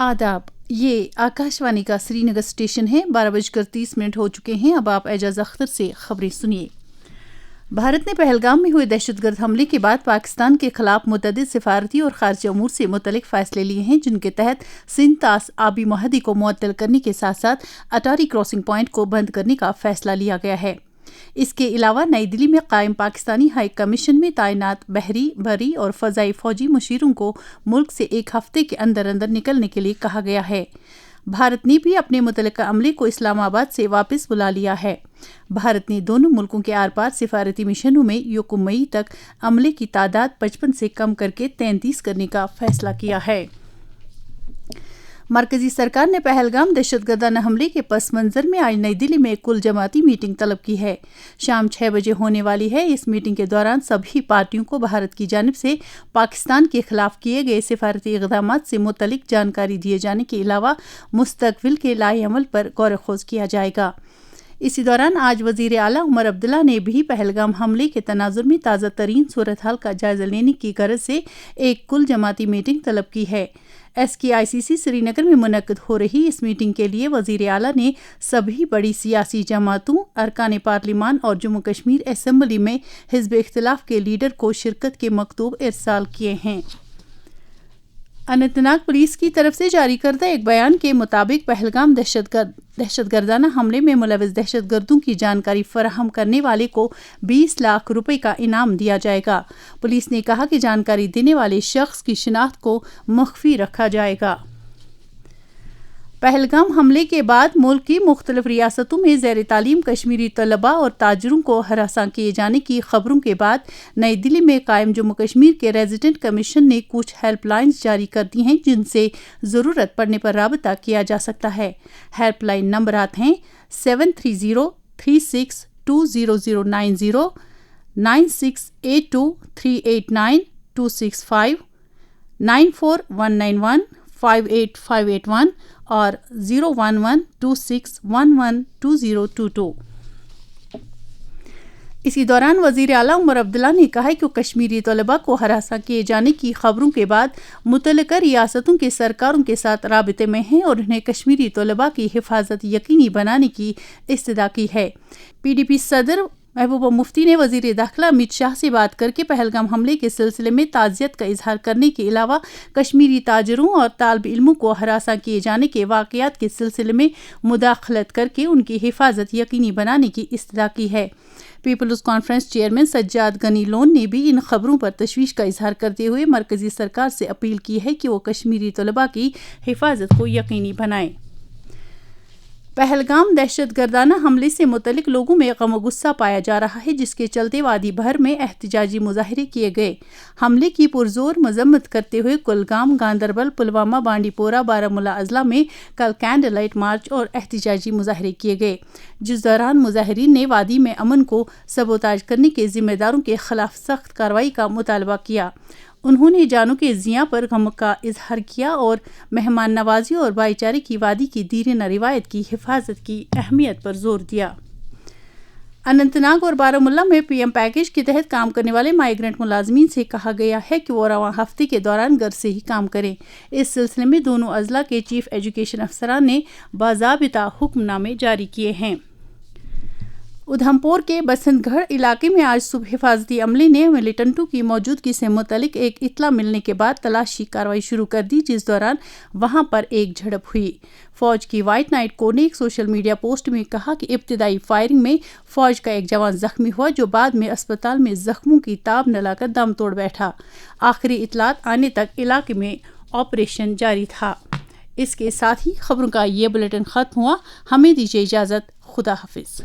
आदाब, ये आकाशवाणी का श्रीनगर स्टेशन है। 12:30 हो चुके हैं। अब आप एजाज अख्तर से खबरें सुनिए। भारत ने पहलगाम में हुए दहशतगर्द हमले के बाद पाकिस्तान के खिलाफ मुतअद्दिद सिफारती और खारजा अमूर से मुतल्लिक फैसले लिए हैं, जिनके तहत सिंध तास आबी मुआहदे को मुअत्तल करने के साथ साथ अटारी क्रॉसिंग पॉइंट को बंद करने का फैसला लिया गया है। इसके अलावा नई दिल्ली में कायम पाकिस्तानी हाई कमीशन में तैनात बहरी, बरी और फ़ज़ाई फ़ौजी मुशीरों को मुल्क से एक हफ्ते के अंदर अंदर निकलने के लिए कहा गया है। भारत ने भी अपने मुतल्लिका अमले को इस्लामाबाद से वापस बुला लिया है। भारत ने दोनों मुल्कों के आर पार सिफारती मिशनों में यकम मई तक अमले की तादाद 55 से कम करके 33 करने का फैसला किया है। मरकजी सरकार ने पहलगाम दहशतगर्दाना हमले के पस मंजर में आज नई दिल्ली में एक कुल जमाती मीटिंग तलब की है। शाम 6 बजे होने वाली है। इस मीटिंग के दौरान सभी पार्टियों को भारत की जानिब से पाकिस्तान के खिलाफ किए गए सिफारती इक़दामात से मुतल्लिक जानकारी दिए जाने के अलावा मुस्तक़बिल के लाए अमल पर गौर खोज किया जाएगा। इसी दौरान आज वज़ीर आला उमर अब्दुल्ला ने भी पहलगाम हमले के तनाजुर में ताज़ा तरीन सूरत हाल का जायजा लेने की गरज से एक कुल जमाती मीटिंग तलब की है। SKICC श्रीनगर में मुनक्किद हो रही इस मीटिंग के लिए वज़ीर आला ने सभी बड़ी सियासी जमातों, अरकान पार्लिमान और जम्मू कश्मीर असम्बली में हिज़्ब इख्तिलाफ के लीडर को शिरकत के मकतूब इरसाल किए हैं। अनंतनाग पुलिस की तरफ से जारी करदा एक बयान के मुताबिक पहलगाम दहशतगर्दाना हमले में मुलविस दहशतगर्दों की जानकारी फराहम करने वाले को 20 लाख रुपए का इनाम दिया जाएगा। पुलिस ने कहा कि जानकारी देने वाले शख्स की शिनाख्त को मख्फी रखा जाएगा। पहलगाम हमले के बाद मुल्क की मुख्तलिफ रियासतों में ज़ेर तालीम कश्मीरी तलबा और ताजरों को हरासा किए जाने की खबरों के बाद नई दिल्ली में कायम जम्मू कश्मीर के रेजिडेंट कमीशन ने कुछ हेल्पलाइंस जारी कर दी हैं, जिनसे ज़रूरत पड़ने पर राबता किया जा सकता है। हेल्पलाइन नंबरात हैं 73036200090, 9682389265, 94191 58581 और 01126112022। इसी दौरान वज़ीर आला उमर अब्दुल्ला ने कहा कि कश्मीरी तलबा को हरासा किए जाने की खबरों के बाद मुतल्लिका रियासतों के सरकारों के साथ राबते में हैं और उन्हें कश्मीरी तलबा की हिफाजत यकीनी बनाने की इस्तदा की है। PDP सदर महबूबा मुफ्ती ने वज़ीर दाखिला अमित शाह से बात करके पहलगाम हमले के सिलसिले में ताज़ियत का इजहार करने के अलावा कश्मीरी ताजरों और तालिब इल्मों को हरासा किए जाने के वाक़यात के सिलसिले में मुदाखलत करके उनकी हिफाजत यकीनी बनाने की इस्तदा की है। Peoples conference chairman Sajjad Gani Lone ने भी इन खबरों पर तशवीश का इजहार करते हुए मरकजी सरकार से अपील की है कि वो कश्मीरी तलबा की हिफाजत को यकीनी बनाए। पहलगाम दहशतगर्दाना हमले से मुतल्लिक लोगों में गम गुस्सा पाया जा रहा है, जिसके चलते वादी भर में एहतजाजी मुजाहरे किए गए। हमले की पुरजोर मजम्मत करते हुए कुलगाम, गांदरबल, पुलवामा, बांडीपोरा, बारामूला अजला में कल कैंडल लाइट मार्च और एहतजाजी मुजाहरे किए गए, जिस दौरान मुजाहरीन ने वादी में अमन को सबोताज करने के जिम्मेदारों के खिलाफ सख्त कार्रवाई का मुतालबा किया। उन्होंने जानों के ज़िया पर गम का इजहार किया और मेहमान नवाजी और भाईचारे की वादी की दीराना रिवायत की हिफाजत की अहमियत पर जोर दिया। अनंतनाग और बारामूला में PM पैकेज के तहत काम करने वाले माइग्रेंट मुलाजमीन से कहा गया है कि वो रवां हफ्ते के दौरान घर से ही काम करें। इस सिलसिले में दोनों अजला के चीफ एजुकेशन अफसरान ने बाज़ाबिता हुक्मनामे जारी किए हैं। उधमपुर के बसंतगढ़ इलाके में आज सुबह हिफाजती अमले ने मिलिटेंटों की मौजूदगी से मुतल्लिक एक इत्तला मिलने के बाद तलाशी कार्रवाई शुरू कर दी, जिस दौरान वहां पर एक झड़प हुई। फौज की व्हाइट नाइट कोर ने एक सोशल मीडिया पोस्ट में कहा कि इब्तिदाई फायरिंग में फौज का एक जवान जख्मी हुआ, जो बाद में अस्पताल में जख्मों की ताब न लाकर दम तोड़ बैठा। आखिरी इत्तलात आने तक इलाके में ऑपरेशन जारी था। इसके साथ ही खबरों का ये बुलेटिन खत्म हुआ। हमें दीजिए इजाज़त। खुदा हाफिज।